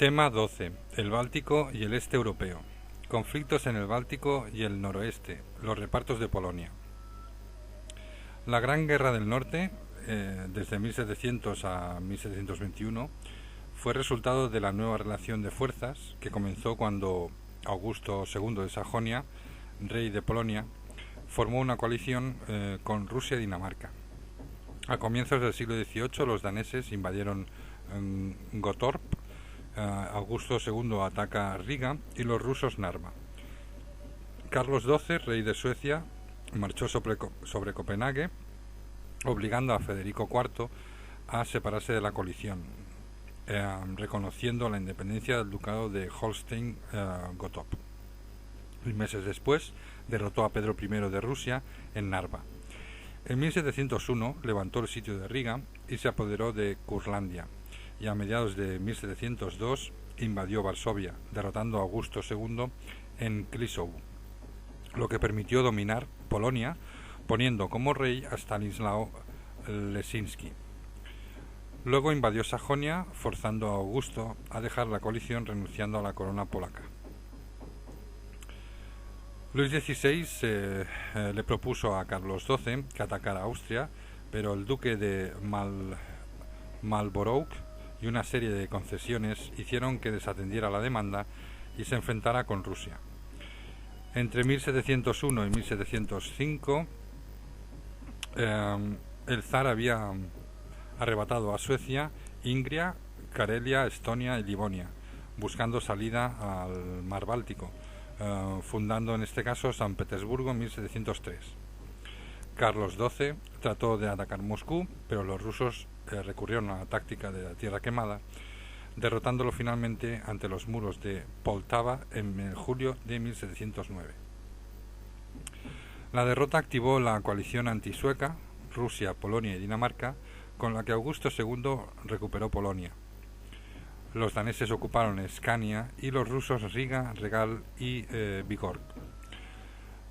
Tema 12. El Báltico y el este europeo. Conflictos en el Báltico y el noroeste. Los repartos de Polonia. La Gran Guerra del Norte, desde 1700 a 1721, fue resultado de la nueva relación de fuerzas que comenzó cuando Augusto II de Sajonia, rey de Polonia, formó una coalición con Rusia y Dinamarca. A comienzos del siglo XVIII los daneses invadieron Gottorp, Augusto II ataca Riga y los rusos Narva. Carlos XII, rey de Suecia, marchó sobre Copenhague, obligando a Federico IV a separarse de la coalición, reconociendo la independencia del ducado de Holstein-Gottorp. Y meses después derrotó a Pedro I de Rusia en Narva. En 1701 levantó el sitio de Riga y se apoderó de Curlandia, y a mediados de 1702 invadió Varsovia, derrotando a Augusto II en Kliszow, lo que permitió dominar Polonia, poniendo como rey a Stanislao Leszczynski. Luego invadió Sajonia, forzando a Augusto a dejar la coalición, renunciando a la corona polaca. Luis XVI le propuso a Carlos XII que atacara Austria, pero el duque de Marlborough y una serie de concesiones hicieron que desatendiera la demanda y se enfrentara con Rusia. Entre 1701 y 1705 el zar había arrebatado a Suecia Ingria, Carelia, Estonia y Livonia, buscando salida al mar Báltico, fundando en este caso San Petersburgo en 1703. Carlos XII trató de atacar Moscú, pero los rusos recurrieron a la táctica de la tierra quemada, derrotándolo finalmente ante los muros de Poltava en julio de 1709. La derrota activó la coalición antisueca, Rusia, Polonia y Dinamarca, con la que Augusto II recuperó Polonia. Los daneses ocuparon Escania y los rusos Riga, Regal y Vigor.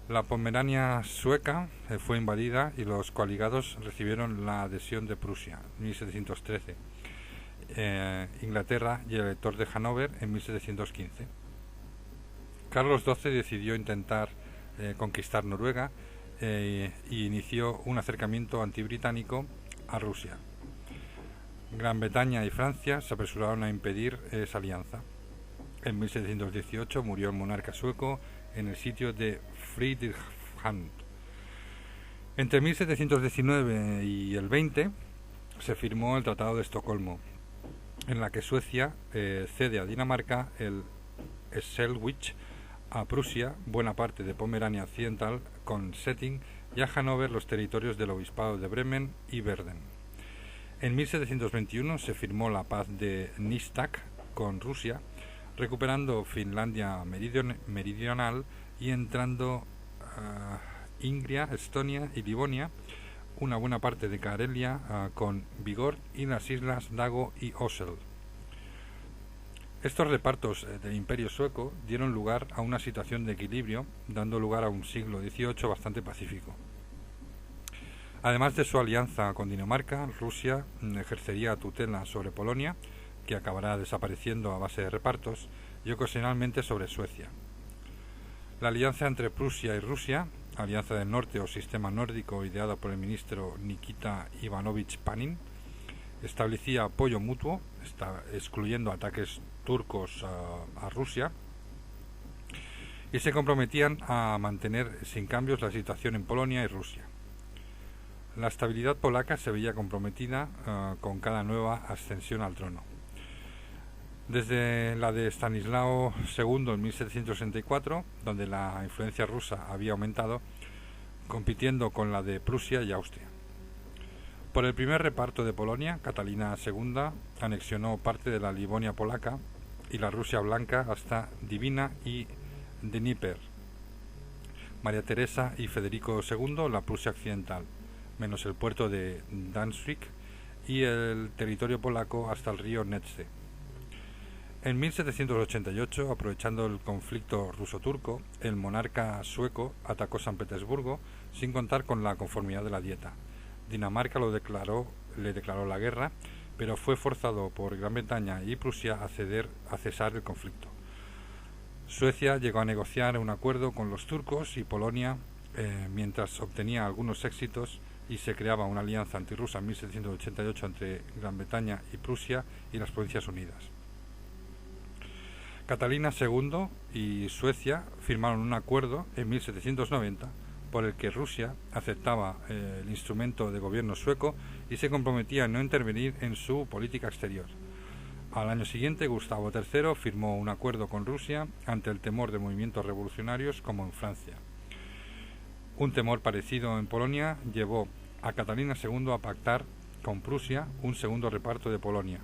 La Pomerania sueca fue invadida y los coaligados recibieron la adhesión de Prusia en 1713, Inglaterra y el elector de Hannover en 1715. Carlos XII decidió intentar conquistar Noruega e inició un acercamiento antibritánico a Rusia. Gran Bretaña y Francia se apresuraron a impedir esa alianza. En 1718 murió el monarca sueco en el sitio de Friedrichshamn. Entre 1719 y el 20 se firmó el Tratado de Estocolmo, en la que Suecia cede a Dinamarca el Schleswig, a Prusia buena parte de Pomerania Occidental con Setting y a Hannover los territorios del obispado de Bremen y Verden. En 1721 se firmó la paz de Nystad con Rusia, recuperando Finlandia meridional y entrando Ingria, Estonia y Livonia, una buena parte de Carelia con Vigor y las islas Dago y Osel. Estos repartos del Imperio sueco dieron lugar a una situación de equilibrio, dando lugar a un siglo XVIII bastante pacífico. Además de su alianza con Dinamarca, Rusia ejercería tutela sobre Polonia, que acabará desapareciendo a base de repartos, y ocasionalmente sobre Suecia. La alianza entre Prusia y Rusia, Alianza del Norte o Sistema Nórdico ideada por el ministro Nikita Ivanovich Panin, establecía apoyo mutuo, excluyendo ataques turcos a Rusia, y se comprometían a mantener sin cambios la situación en Polonia y Rusia. La estabilidad polaca se veía comprometida con cada nueva ascensión al trono. Desde la de Stanislao II en 1764, donde la influencia rusa había aumentado, compitiendo con la de Prusia y Austria. Por el primer reparto de Polonia, Catalina II anexionó parte de la Livonia polaca y la Rusia blanca hasta Divina y Dnieper. María Teresa y Federico II la Prusia occidental, menos el puerto de Danzig y el territorio polaco hasta el río Netse. En 1788, aprovechando el conflicto ruso-turco, el monarca sueco atacó San Petersburgo sin contar con la conformidad de la Dieta. Dinamarca le declaró la guerra, pero fue forzado por Gran Bretaña y Prusia a cesar el conflicto. Suecia llegó a negociar un acuerdo con los turcos y Polonia, mientras obtenía algunos éxitos y se creaba una alianza antirrusa en 1788 entre Gran Bretaña y Prusia y las Provincias Unidas. Catalina II y Suecia firmaron un acuerdo en 1790 por el que Rusia aceptaba el instrumento de gobierno sueco y se comprometía a no intervenir en su política exterior. Al año siguiente, Gustavo III firmó un acuerdo con Rusia ante el temor de movimientos revolucionarios como en Francia. Un temor parecido en Polonia llevó a Catalina II a pactar con Prusia un segundo reparto de Polonia,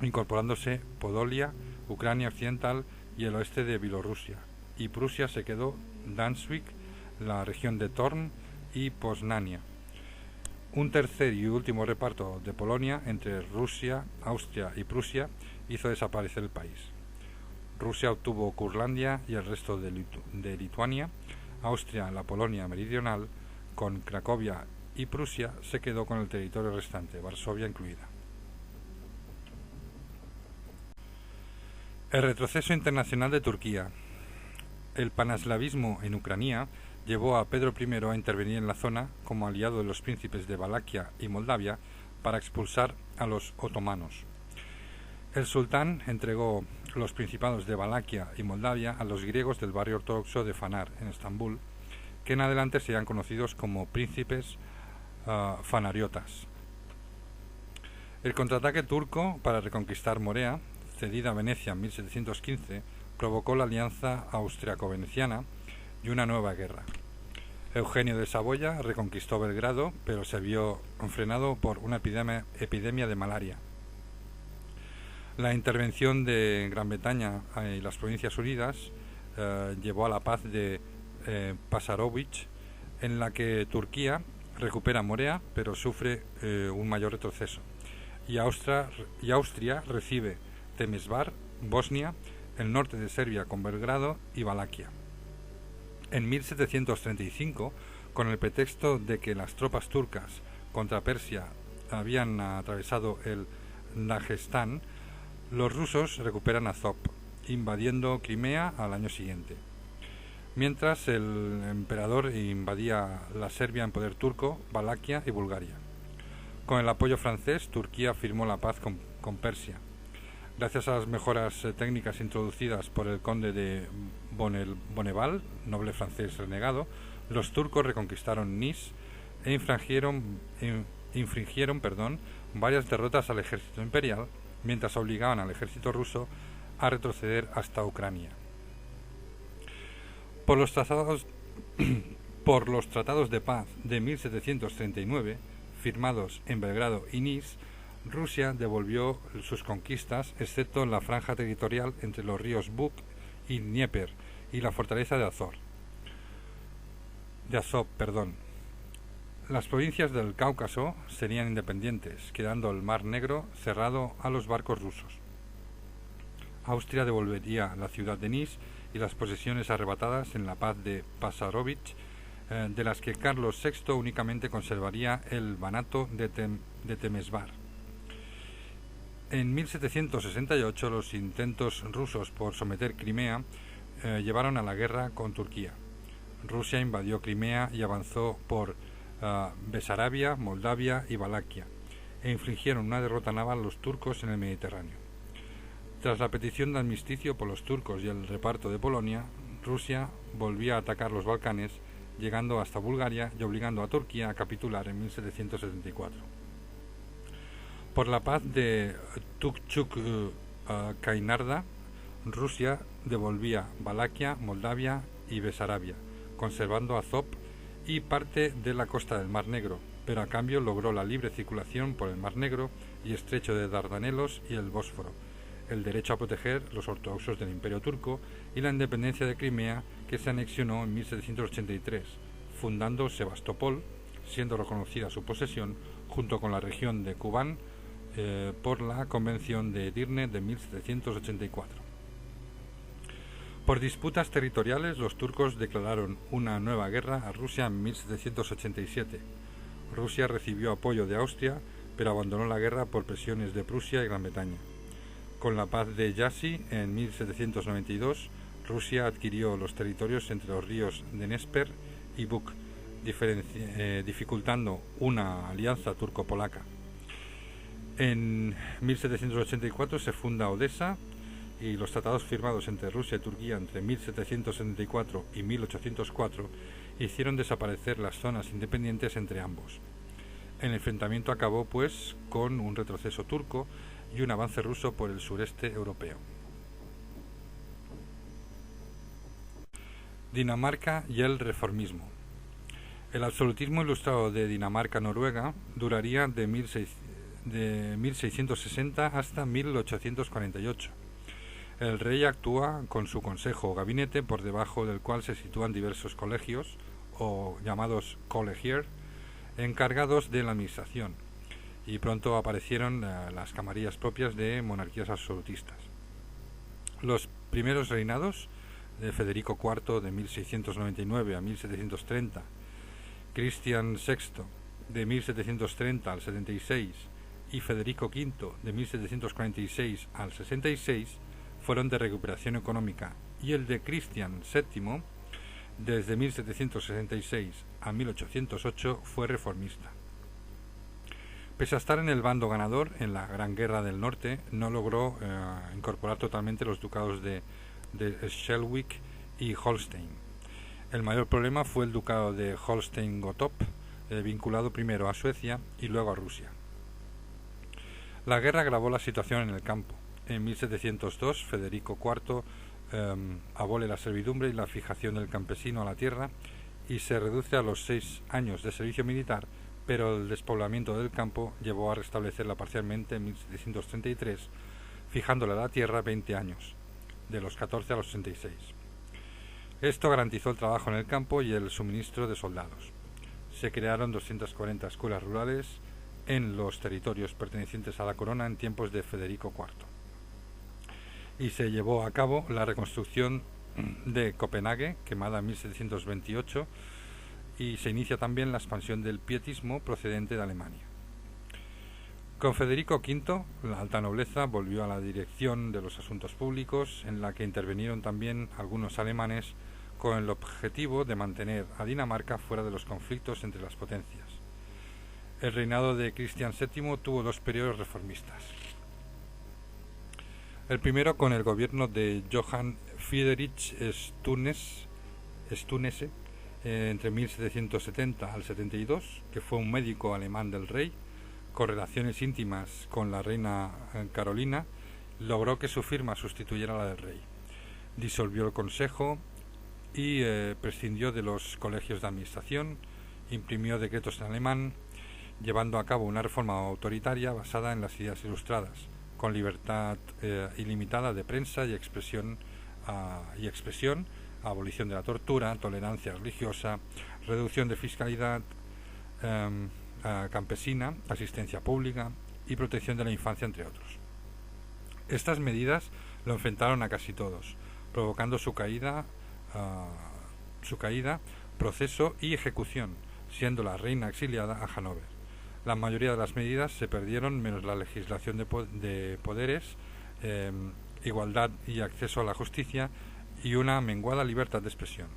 incorporándose Podolia, Ucrania Occidental y el oeste de Bielorrusia, y Prusia se quedó Danzig, la región de Torn y Poznania. Un tercer y último reparto de Polonia entre Rusia, Austria y Prusia hizo desaparecer el país. Rusia obtuvo Curlandia y el resto de Lituania, Austria la Polonia meridional, con Cracovia, y Prusia se quedó con el territorio restante, Varsovia incluida. El retroceso internacional de Turquía. El paneslavismo en Ucrania llevó a Pedro I a intervenir en la zona como aliado de los príncipes de Valaquia y Moldavia para expulsar a los otomanos. El sultán entregó los principados de Valaquia y Moldavia a los griegos del barrio ortodoxo de Fanar, en Estambul, que en adelante serían conocidos como príncipes fanariotas. El contraataque turco para reconquistar Morea, cedida a Venecia en 1715, provocó la alianza austriaco-veneciana y una nueva guerra. Eugenio de Saboya reconquistó Belgrado, pero se vio frenado por una epidemia de malaria. La intervención de Gran Bretaña y las Provincias Unidas llevó a la paz de Pasarovich, en la que Turquía recupera Morea, pero sufre un mayor retroceso, y Austria recibe Temesvar, Bosnia, el norte de Serbia con Belgrado y Valaquia. En 1735, con el pretexto de que las tropas turcas contra Persia habían atravesado el Dagestán, los rusos recuperan Azov, invadiendo Crimea al año siguiente. Mientras el emperador invadía la Serbia en poder turco, Valaquia y Bulgaria. Con el apoyo francés, Turquía firmó la paz con Persia. Gracias a las mejoras técnicas introducidas por el conde de Bonneval, noble francés renegado, los turcos reconquistaron Niš e infringieron varias derrotas al ejército imperial, mientras obligaban al ejército ruso a retroceder hasta Ucrania. Por los tratados de paz de 1739, firmados en Belgrado y Niš, Rusia devolvió sus conquistas, excepto en la franja territorial entre los ríos Bug y Dnieper y la fortaleza de Azov. Las provincias del Cáucaso serían independientes, quedando el Mar Negro cerrado a los barcos rusos. Austria devolvería la ciudad de Niš y las posesiones arrebatadas en la paz de Pasarovich, de las que Carlos VI únicamente conservaría el banato de Temesvar. En 1768 los intentos rusos por someter Crimea llevaron a la guerra con Turquía. Rusia invadió Crimea y avanzó por Besarabia, Moldavia y Valaquia, e infligieron una derrota naval a los turcos en el Mediterráneo. Tras la petición de armisticio por los turcos y el reparto de Polonia, Rusia volvía a atacar los Balcanes, llegando hasta Bulgaria y obligando a Turquía a capitular en 1774. Por la paz de Tukchuk-Kainarda, Rusia devolvía Valaquia, Moldavia y Besarabia, conservando Azov y parte de la costa del Mar Negro, pero a cambio logró la libre circulación por el Mar Negro y estrecho de Dardanelos y el Bósforo, el derecho a proteger los ortodoxos del Imperio turco y la independencia de Crimea, que se anexionó en 1783, fundando Sebastopol, siendo reconocida su posesión junto con la región de Kubán por la Convención de Edirne de 1784. Por disputas territoriales, los turcos declararon una nueva guerra a Rusia en 1787. Rusia recibió apoyo de Austria, pero abandonó la guerra por presiones de Prusia y Gran Bretaña. Con la paz de Jassy en 1792, Rusia adquirió los territorios entre los ríos Dnieper y Bug, dificultando una alianza turco-polaca. En 1784 se funda Odessa y los tratados firmados entre Rusia y Turquía entre 1774 y 1804 hicieron desaparecer las zonas independientes entre ambos. El enfrentamiento acabó, pues, con un retroceso turco y un avance ruso por el sureste europeo. Dinamarca y el reformismo. El absolutismo ilustrado de Dinamarca-Noruega duraría de 1660 hasta 1848. El rey actúa con su consejo o gabinete, por debajo del cual se sitúan diversos colegios, o llamados collegier, encargados de la administración, y pronto aparecieron las camarillas propias de monarquías absolutistas. Los primeros reinados de Federico IV de 1699 a 1730, Cristian VI de 1730 al 76 y Federico V de 1746 al 66 fueron de recuperación económica, y el de Cristian VII desde 1766 a 1808 fue reformista. Pese a estar en el bando ganador en la Gran Guerra del Norte, no logró incorporar totalmente los ducados de Schleswig y Holstein. El mayor problema fue el ducado de Holstein-Gottorp, vinculado primero a Suecia y luego a Rusia. La guerra agravó la situación en el campo. En 1702, Federico IV abole la servidumbre y la fijación del campesino a la tierra y se reduce a los 6 años de servicio militar, pero el despoblamiento del campo llevó a restablecerla parcialmente en 1733, fijándole a la tierra 20 años, de los 14 a los 66. Esto garantizó el trabajo en el campo y el suministro de soldados. Se crearon 240 escuelas rurales en los territorios pertenecientes a la corona en tiempos de Federico IV. Y se llevó a cabo la reconstrucción de Copenhague, quemada en 1728, y se inicia también la expansión del pietismo procedente de Alemania. Con Federico V, la alta nobleza volvió a la dirección de los asuntos públicos, en la que intervinieron también algunos alemanes con el objetivo de mantener a Dinamarca fuera de los conflictos entre las potencias. El reinado de Cristian VII tuvo 2 periodos reformistas. El primero con el gobierno de Johann Friedrich Stunese entre 1770 al 72, que fue un médico alemán del rey, con relaciones íntimas con la reina Carolina, logró que su firma sustituyera a la del rey. Disolvió el consejo y prescindió de los colegios de administración, imprimió decretos en alemán, llevando a cabo una reforma autoritaria basada en las ideas ilustradas, con libertad ilimitada de prensa y expresión, abolición de la tortura, tolerancia religiosa, reducción de fiscalidad campesina, asistencia pública y protección de la infancia, entre otros. Estas medidas lo enfrentaron a casi todos, provocando su caída, proceso y ejecución, siendo la reina exiliada a Hannover. La mayoría de las medidas se perdieron, menos la legislación de poderes, igualdad y acceso a la justicia y una menguada libertad de expresión.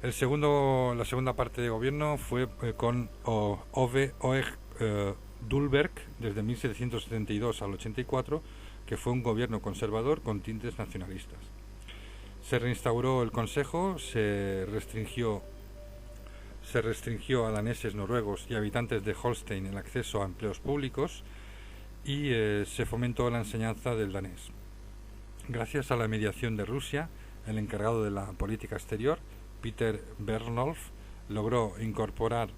La segunda parte de gobierno fue con Ove Dulberg desde 1772 al 84, que fue un gobierno conservador con tintes nacionalistas. Se reinstauró el consejo, se restringió a daneses, noruegos y habitantes de Holstein el acceso a empleos públicos y se fomentó la enseñanza del danés. Gracias a la mediación de Rusia, el encargado de la política exterior, Peter Bernolf, logró incorporar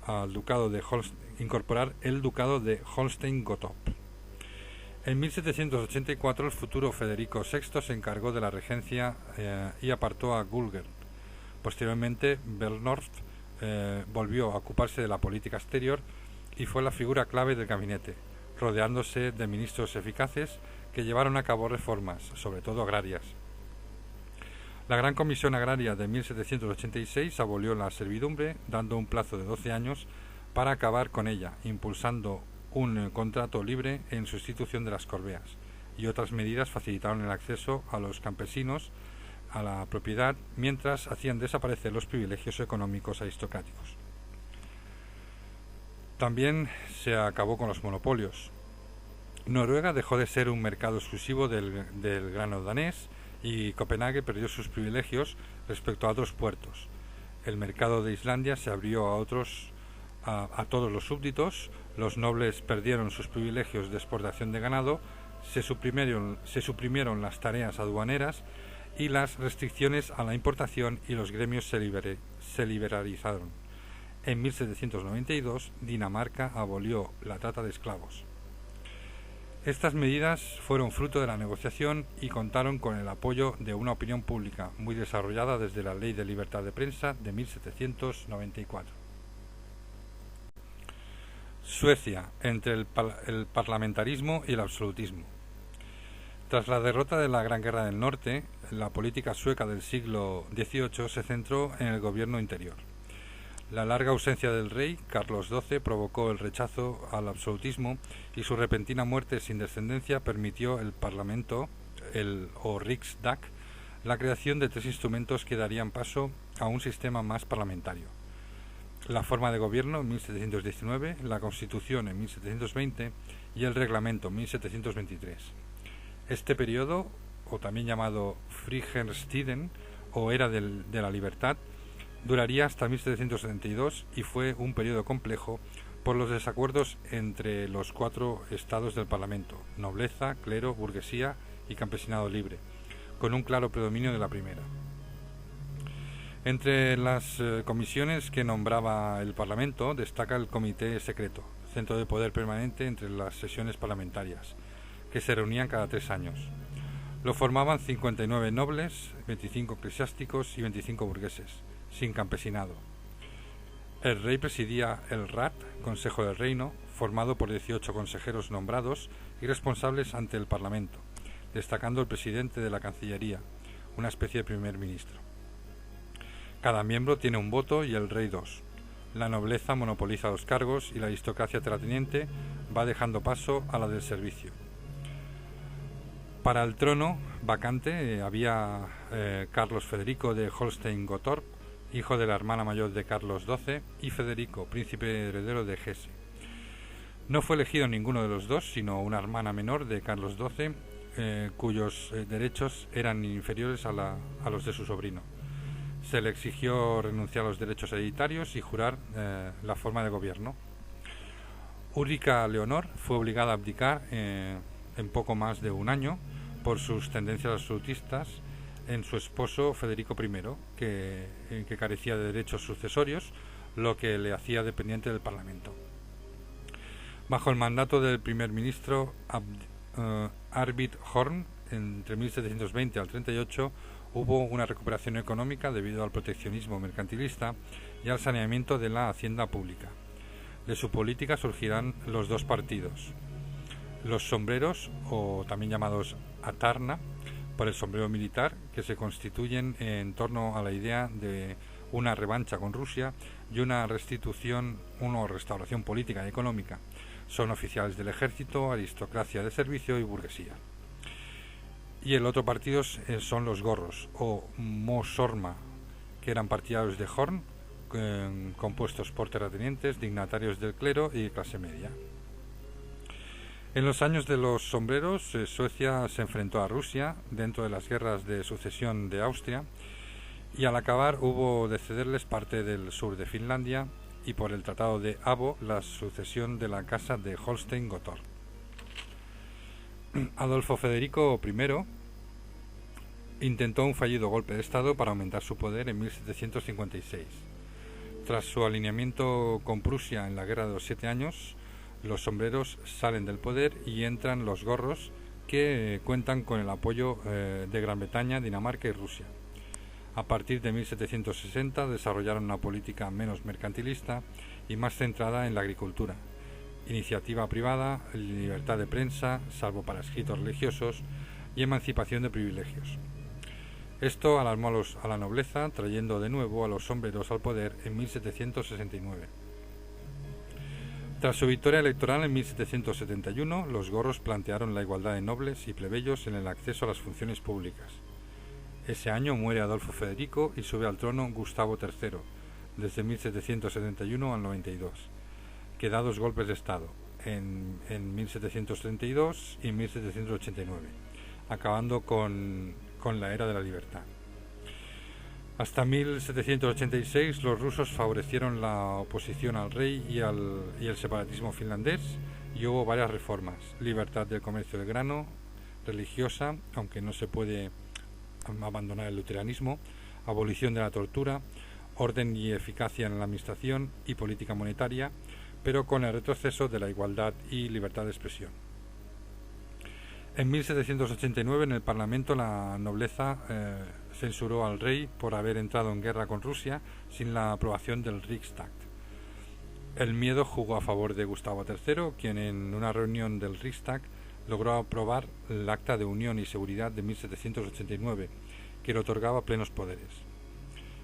el ducado de Holstein-Gottorp. En 1784 el futuro Federico VI se encargó de la regencia y apartó a Gulger. Posteriormente, Bernolf volvió a ocuparse de la política exterior y fue la figura clave del gabinete, rodeándose de ministros eficaces que llevaron a cabo reformas, sobre todo agrarias. La Gran Comisión Agraria de 1786 abolió la servidumbre, dando un plazo de 12 años para acabar con ella, impulsando un contrato libre en sustitución de las corbeas, y otras medidas facilitaron el acceso a los campesinos a la propiedad mientras hacían desaparecer los privilegios económicos aristocráticos. También se acabó con los monopolios. Noruega dejó de ser un mercado exclusivo del grano danés y Copenhague perdió sus privilegios respecto a otros puertos. El mercado de Islandia se abrió a todos los súbditos, los nobles perdieron sus privilegios de exportación de ganado, se suprimieron las tareas aduaneras y las restricciones a la importación y los gremios se liberalizaron. En 1792 Dinamarca abolió la trata de esclavos. Estas medidas fueron fruto de la negociación y contaron con el apoyo de una opinión pública muy desarrollada desde la Ley de Libertad de Prensa de 1794. Suecia, entre el parlamentarismo y el absolutismo. Tras la derrota de la Gran Guerra del Norte, la política sueca del siglo XVIII se centró en el gobierno interior. La larga ausencia del rey, Carlos XII, provocó el rechazo al absolutismo y su repentina muerte sin descendencia permitió el Parlamento, o Riksdag, la creación de 3 instrumentos que darían paso a un sistema más parlamentario. La forma de gobierno en 1719, la Constitución en 1720 y el Reglamento en 1723. Este periodo, o también llamado Frigerstiden, o Era de la Libertad, duraría hasta 1772 y fue un periodo complejo por los desacuerdos entre los 4 estados del Parlamento, nobleza, clero, burguesía y campesinado libre, con un claro predominio de la primera. Entre las comisiones que nombraba el Parlamento destaca el Comité Secreto, centro de poder permanente entre las sesiones parlamentarias, que se reunían cada 3 años. Lo formaban 59 nobles, 25 eclesiásticos y 25 burgueses, sin campesinado. El rey presidía el Rat, Consejo del Reino, formado por 18 consejeros nombrados y responsables ante el Parlamento, destacando el presidente de la Cancillería, una especie de primer ministro. Cada miembro tiene un voto y el rey 2. La nobleza monopoliza los cargos y la aristocracia terrateniente va dejando paso a la del servicio. Para el trono vacante había Carlos Federico de Holstein-Gottorp, hijo de la hermana mayor de Carlos XII, y Federico, príncipe heredero de Hesse. No fue elegido ninguno de los dos, sino una hermana menor de Carlos XII, cuyos derechos eran inferiores a los de su sobrino. Se le exigió renunciar a los derechos hereditarios y jurar la forma de gobierno. Ulrica Leonor fue obligada a abdicar en poco más de un año por sus tendencias absolutistas en su esposo Federico I, que carecía de derechos sucesorios, lo que le hacía dependiente del Parlamento. Bajo el mandato del primer ministro Arvid Horn, entre 1720 al 38, hubo una recuperación económica debido al proteccionismo mercantilista y al saneamiento de la hacienda pública. De su política surgirán los 2 partidos: los sombreros, o también llamados Atarna, por el sombrero militar, que se constituyen en torno a la idea de una revancha con Rusia y una restauración política y económica. Son oficiales del ejército, aristocracia de servicio y burguesía. Y el otro partido son los gorros, o Mosorma, que eran partidarios de Horn, compuestos por terratenientes, dignatarios del clero y clase media. En los años de los sombreros, Suecia se enfrentó a Rusia dentro de las guerras de sucesión de Austria, y al acabar hubo de cederles parte del sur de Finlandia y por el Tratado de Abo la sucesión de la casa de Holstein-Gottorp. Adolfo Federico I intentó un fallido golpe de Estado para aumentar su poder en 1756. Tras su alineamiento con Prusia en la Guerra de los 7 años, los sombreros salen del poder y entran los gorros, que cuentan con el apoyo de Gran Bretaña, Dinamarca y Rusia. A partir de 1760 desarrollaron una política menos mercantilista y más centrada en la agricultura, iniciativa privada, libertad de prensa, salvo para escritos religiosos, y emancipación de privilegios. Esto alarmó a la nobleza, trayendo de nuevo a los sombreros al poder en 1769. Tras su victoria electoral en 1771, los gorros plantearon la igualdad de nobles y plebeyos en el acceso a las funciones públicas. Ese año muere Adolfo Federico y sube al trono Gustavo III, desde 1771 al 92, que da 2 golpes de Estado, en 1732 y 1789, acabando con la era de la libertad. Hasta 1786 los rusos favorecieron la oposición al rey y el separatismo finlandés, y hubo varias reformas: libertad del comercio de grano, religiosa, aunque no se puede abandonar el luteranismo, abolición de la tortura, orden y eficacia en la administración y política monetaria, pero con el retroceso de la igualdad y libertad de expresión. En 1789 en el Parlamento la nobleza censuró al rey por haber entrado en guerra con Rusia sin la aprobación del Riksdag. El miedo jugó a favor de Gustavo III, quien en una reunión del Riksdag logró aprobar el Acta de Unión y Seguridad de 1789, que le otorgaba plenos poderes.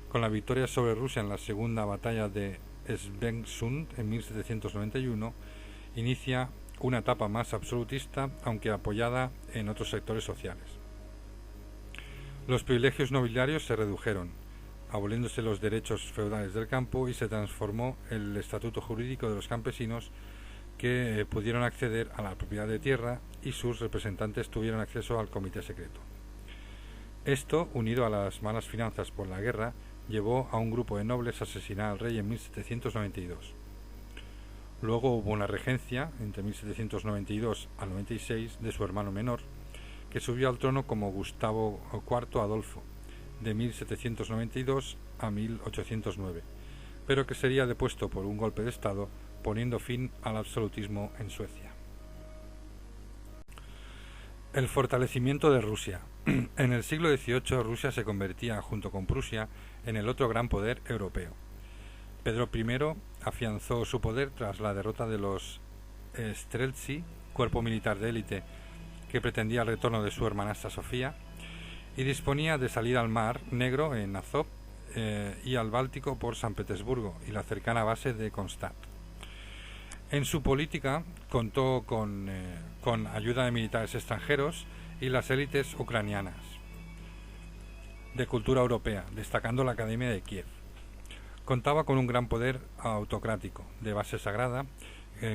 Con la victoria sobre Rusia en la segunda batalla de Svensund en 1791, inicia una etapa más absolutista, aunque apoyada en otros sectores sociales. Los privilegios nobiliarios se redujeron, aboliéndose los derechos feudales del campo, y se transformó el estatuto jurídico de los campesinos, que pudieron acceder a la propiedad de tierra, y sus representantes tuvieron acceso al comité secreto. Esto, unido a las malas finanzas por la guerra, llevó a un grupo de nobles a asesinar al rey en 1792. Luego hubo una regencia, entre 1792 al 96, de su hermano menor, que subió al trono como Gustavo IV Adolfo, de 1792 a 1809, pero que sería depuesto por un golpe de Estado, poniendo fin al absolutismo en Suecia. El fortalecimiento de Rusia. En el siglo XVIII Rusia se convertía, junto con Prusia, en el otro gran poder europeo. Pedro I afianzó su poder tras la derrota de los Streltsy, cuerpo militar de élite que pretendía el retorno de su hermanastra Sofía, y disponía de salir al Mar Negro en Azov y al Báltico por San Petersburgo y la cercana base de Kronstadt. En su política contó con ayuda de militares extranjeros y las élites ucranianas de cultura europea, destacando la Academia de Kiev. Contaba con un gran poder autocrático, de base sagrada,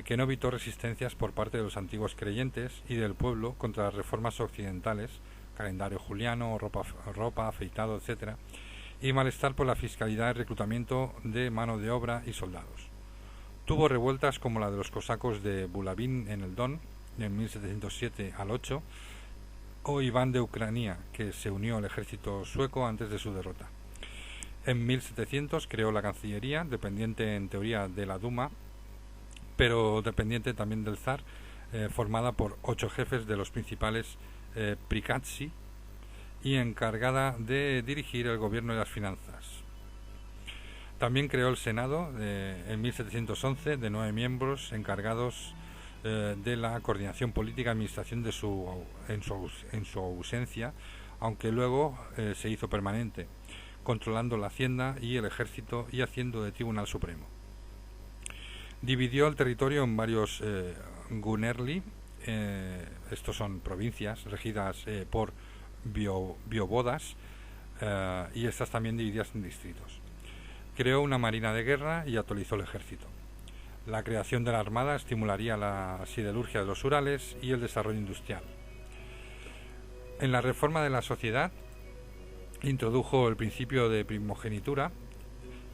que no evitó resistencias por parte de los antiguos creyentes y del pueblo contra las reformas occidentales, calendario juliano, ropa, afeitado, etc., y malestar por la fiscalidad y reclutamiento de mano de obra y soldados. Tuvo revueltas como la de los cosacos de Bulavin en el Don, en 1707 al 8, o Iván de Ucrania, que se unió al ejército sueco antes de su derrota. En 1700 creó la Cancillería, dependiente en teoría de la Duma, pero dependiente también del zar, formada por 8 jefes de los principales prikazhi y encargada de dirigir el gobierno y las finanzas. También creó el Senado en 1711 de 9 miembros encargados de la coordinación política y administración en su ausencia, aunque luego se hizo permanente, controlando la hacienda y el ejército y haciendo de Tribunal Supremo. Dividió el territorio en varios gunerli, estos son provincias regidas por voivodas, y estas también divididas en distritos. Creó una marina de guerra y actualizó el ejército. La creación de la armada estimularía la siderurgia de los Urales y el desarrollo industrial. En la reforma de la sociedad introdujo el principio de primogenitura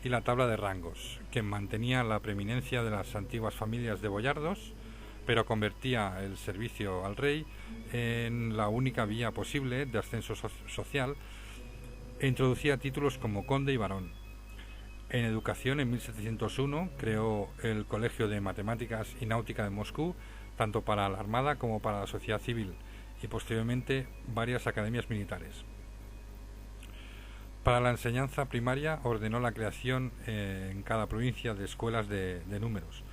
y la tabla de rangos, que mantenía la preeminencia de las antiguas familias de boyardos, pero convertía el servicio al rey en la única vía posible de ascenso social, e introducía títulos como conde y barón. En educación, en 1701, creó el Colegio de Matemáticas y Náutica de Moscú, tanto para la Armada como para la sociedad civil, y posteriormente varias academias militares. Para la enseñanza primaria ordenó la creación en cada provincia de escuelas de números,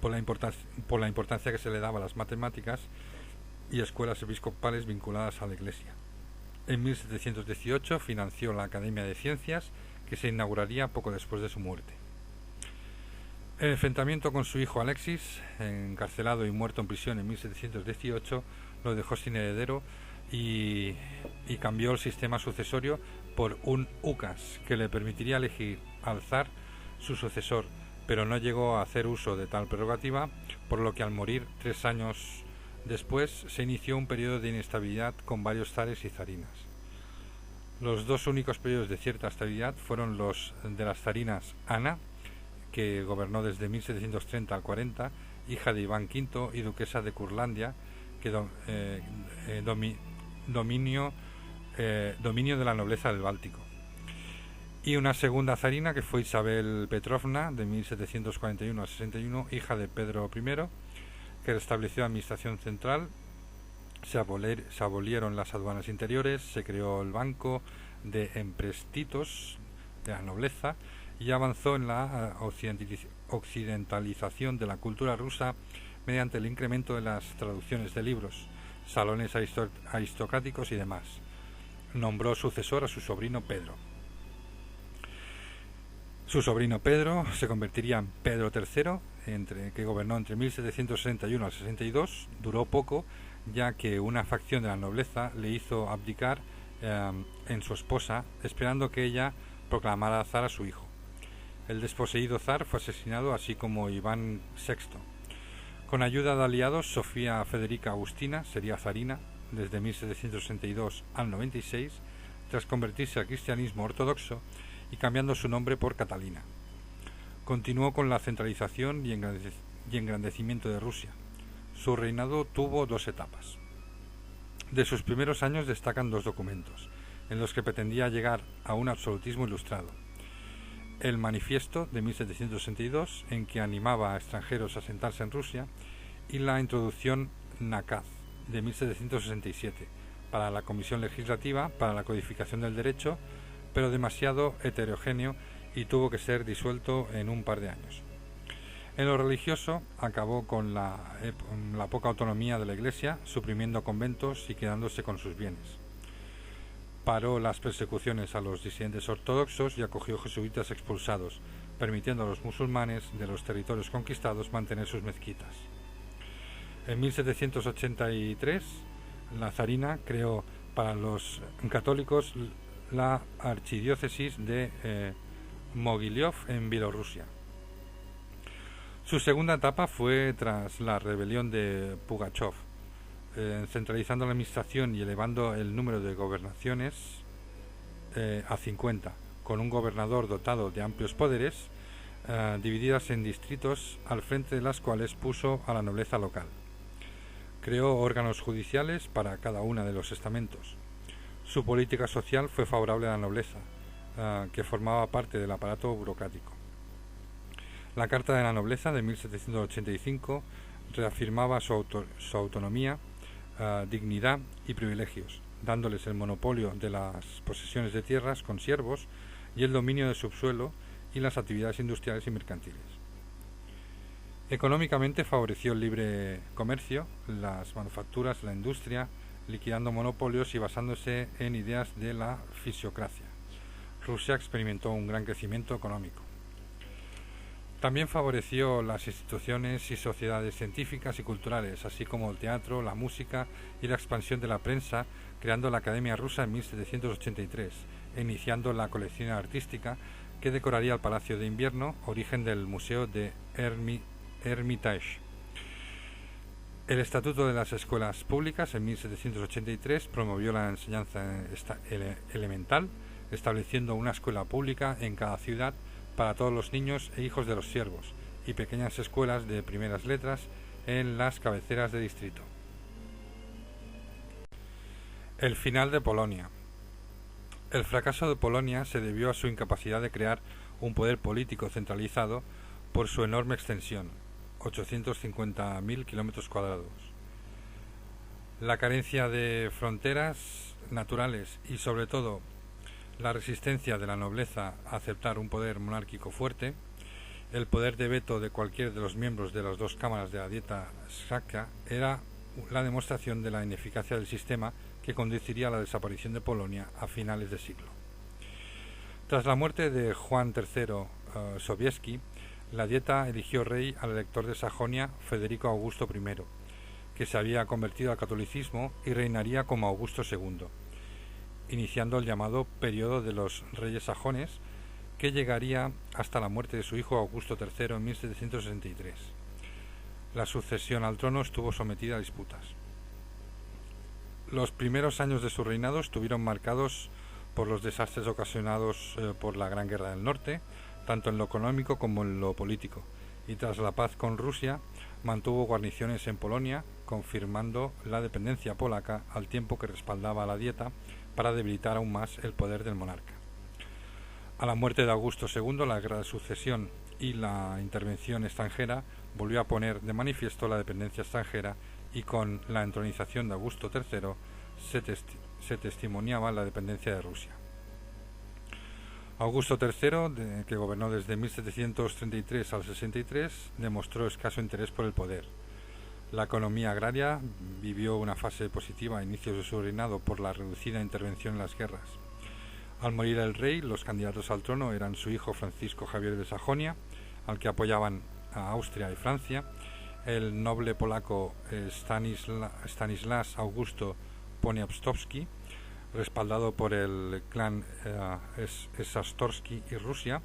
por la importancia que se le daba a las matemáticas, y escuelas episcopales vinculadas a la Iglesia. En 1718 financió la Academia de Ciencias, que se inauguraría poco después de su muerte. El enfrentamiento con su hijo Alexis, encarcelado y muerto en prisión en 1718, lo dejó sin heredero y cambió el sistema sucesorio por un ukas que le permitiría elegir al zar su sucesor, pero no llegó a hacer uso de tal prerrogativa, por lo que al morir 3 años después se inició un periodo de inestabilidad con varios zares y zarinas. Los 2 únicos periodos de cierta estabilidad fueron los de las zarinas Ana, que gobernó desde 1730 al 40, hija de Iván V y duquesa de Curlandia, que dominio de la nobleza del Báltico. Y una segunda zarina que fue Isabel Petrovna, de 1741 a 61, hija de Pedro I, que restableció la administración central. Se abolieron las aduanas interiores, se creó el Banco de Emprestitos de la Nobleza y avanzó en la occidentalización de la cultura rusa mediante el incremento de las traducciones de libros, salones aristocráticos y demás. Nombró sucesor a su sobrino Pedro. Su sobrino Pedro se convertiría en Pedro III, que gobernó entre 1761 al 62. Duró poco, ya que una facción de la nobleza le hizo abdicar en su esposa, esperando que ella proclamara zar a su hijo. El desposeído zar fue asesinado, así como Iván VI. Con ayuda de aliados, Sofía Federica Agustina sería zarina desde 1762 al 96, tras convertirse al cristianismo ortodoxo y cambiando su nombre por Catalina. Continuó con la centralización y engrandecimiento de Rusia. Su reinado tuvo 2 etapas. De sus primeros años destacan 2 documentos, en los que pretendía llegar a un absolutismo ilustrado. El Manifiesto de 1762, en que animaba a extranjeros a asentarse en Rusia, y la Introducción Nakaz de 1767, para la Comisión Legislativa para la Codificación del Derecho, pero demasiado heterogéneo y tuvo que ser disuelto en un par de años. En lo religioso, acabó con la poca autonomía de la Iglesia, suprimiendo conventos y quedándose con sus bienes. Paró las persecuciones a los disidentes ortodoxos y acogió jesuitas expulsados, permitiendo a los musulmanes de los territorios conquistados mantener sus mezquitas. En 1783, la zarina creó para los católicos la archidiócesis de Mogilev en Bielorrusia. Su segunda etapa fue tras la rebelión de Pugachov, centralizando la administración y elevando el número de gobernaciones a 50, con un gobernador dotado de amplios poderes, divididas en distritos, al frente de las cuales puso a la nobleza local. Creó órganos judiciales para cada uno de los estamentos. Su política social fue favorable a la nobleza, que formaba parte del aparato burocrático. La Carta de la Nobleza de 1785 reafirmaba su autonomía, dignidad y privilegios, dándoles el monopolio de las posesiones de tierras con siervos y el dominio del subsuelo y las actividades industriales y mercantiles. Económicamente favoreció el libre comercio, las manufacturas, la industria, liquidando monopolios y basándose en ideas de la fisiocracia. Rusia experimentó un gran crecimiento económico. También favoreció las instituciones y sociedades científicas y culturales, así como el teatro, la música y la expansión de la prensa, creando la Academia Rusa en 1783, e iniciando la colección artística que decoraría el Palacio de Invierno, origen del Museo de Hermitage. El Estatuto de las Escuelas Públicas en 1783 promovió la enseñanza elemental, estableciendo una escuela pública en cada ciudad para todos los niños e hijos de los siervos, y pequeñas escuelas de primeras letras en las cabeceras de distrito. El final de Polonia. El fracaso de Polonia se debió a su incapacidad de crear un poder político centralizado por su enorme extensión, 850.000 kilómetros cuadrados. La carencia de fronteras naturales y, sobre todo, la resistencia de la nobleza a aceptar un poder monárquico fuerte, el poder de veto de cualquiera de los miembros de las 2 cámaras de la Dieta Saka, era la demostración de la ineficacia del sistema que conduciría a la desaparición de Polonia a finales de siglo. Tras la muerte de Juan III Sobieski, La Dieta eligió rey al elector de Sajonia, Federico Augusto I, que se había convertido al catolicismo y reinaría como Augusto II, iniciando el llamado periodo de los reyes sajones, que llegaría hasta la muerte de su hijo Augusto III en 1763. La sucesión al trono estuvo sometida a disputas. Los primeros años de su reinado estuvieron marcados por los desastres ocasionados por la Gran Guerra del Norte, tanto en lo económico como en lo político, y tras la paz con Rusia mantuvo guarniciones en Polonia, confirmando la dependencia polaca al tiempo que respaldaba a la Dieta para debilitar aún más el poder del monarca. A la muerte de Augusto II, la guerra de sucesión y la intervención extranjera volvió a poner de manifiesto la dependencia extranjera, y con la entronización de Augusto III se testimoniaba la dependencia de Rusia. Augusto III, que gobernó desde 1733 al 63, demostró escaso interés por el poder. La economía agraria vivió una fase positiva a inicios de su reinado por la reducida intervención en las guerras. Al morir el rey, los candidatos al trono eran su hijo Francisco Javier de Sajonia, al que apoyaban a Austria y Francia, el noble polaco Stanislas Augusto Poniatowski, respaldado por el clan Czartoryski y Rusia,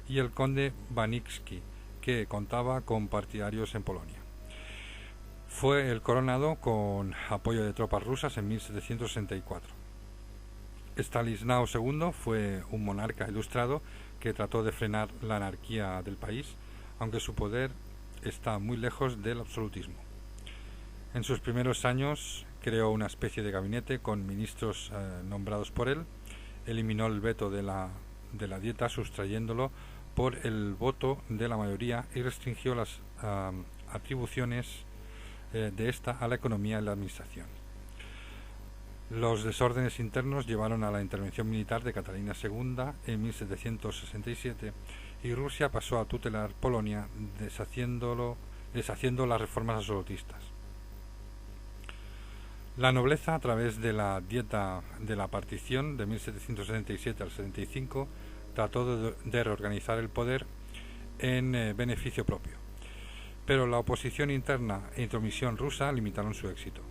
y el conde Banicki, que contaba con partidarios en Polonia. Fue el coronado con apoyo de tropas rusas en 1764. Stanislao II fue un monarca ilustrado que trató de frenar la anarquía del país, aunque su poder está muy lejos del absolutismo. En sus primeros años creó una especie de gabinete con ministros nombrados por él, eliminó el veto de la Dieta sustrayéndolo por el voto de la mayoría y restringió las atribuciones de esta a la economía y la administración. Los desórdenes internos llevaron a la intervención militar de Catalina II en 1767 y Rusia pasó a tutelar Polonia deshaciendo las reformas absolutistas. La nobleza, a través de la Dieta de la Partición de 1777 al 75, trató de reorganizar el poder en beneficio propio, pero la oposición interna e intromisión rusa limitaron su éxito.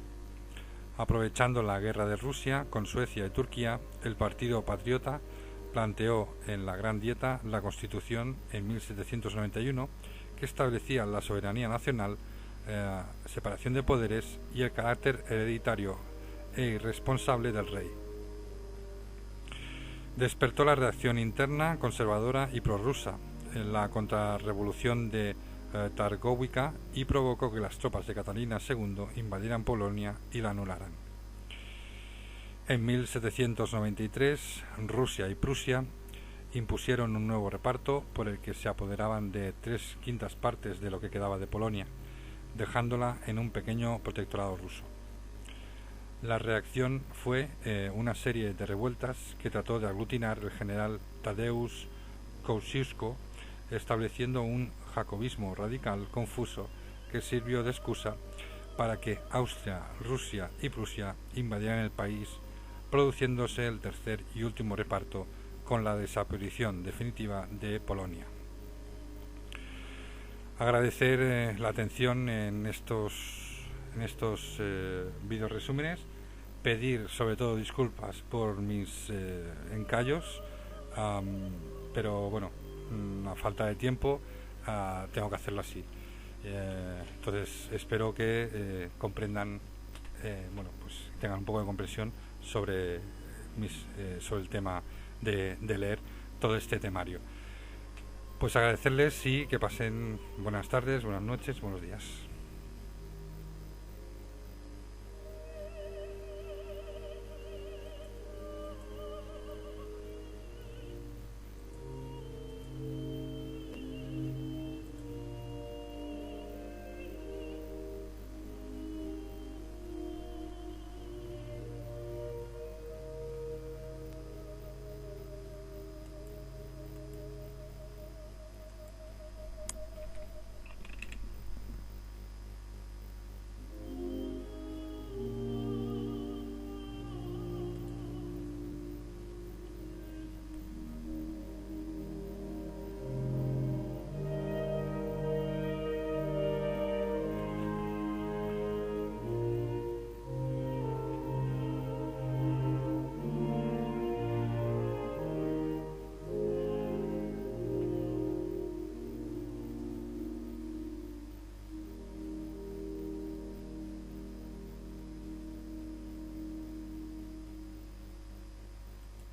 Aprovechando la guerra de Rusia con Suecia y Turquía, el Partido Patriota planteó en la Gran Dieta la Constitución en 1791, que establecía la soberanía nacional, separación de poderes y el carácter hereditario e irresponsable del rey. Despertó la reacción interna conservadora y prorrusa en la contrarrevolución de Targowica y provocó que las tropas de Catalina II invadieran Polonia y la anularan. En 1793, Rusia y Prusia impusieron un nuevo reparto por el que se apoderaban de 3/5 partes de lo que quedaba de Polonia, dejándola en un pequeño protectorado ruso. La reacción fue una serie de revueltas que trató de aglutinar el general Tadeusz Kościuszko, estableciendo un jacobismo radical confuso que sirvió de excusa para que Austria, Rusia y Prusia invadieran el país, produciéndose el tercer y último reparto con la desaparición definitiva de Polonia. Agradecer la atención en estos vídeos resúmenes, pedir sobre todo disculpas por mis encallos, pero bueno, a falta de tiempo tengo que hacerlo así. Entonces espero que comprendan, pues tengan un poco de comprensión sobre el tema de leer todo este temario. Pues agradecerles y que pasen buenas tardes, buenas noches, buenos días.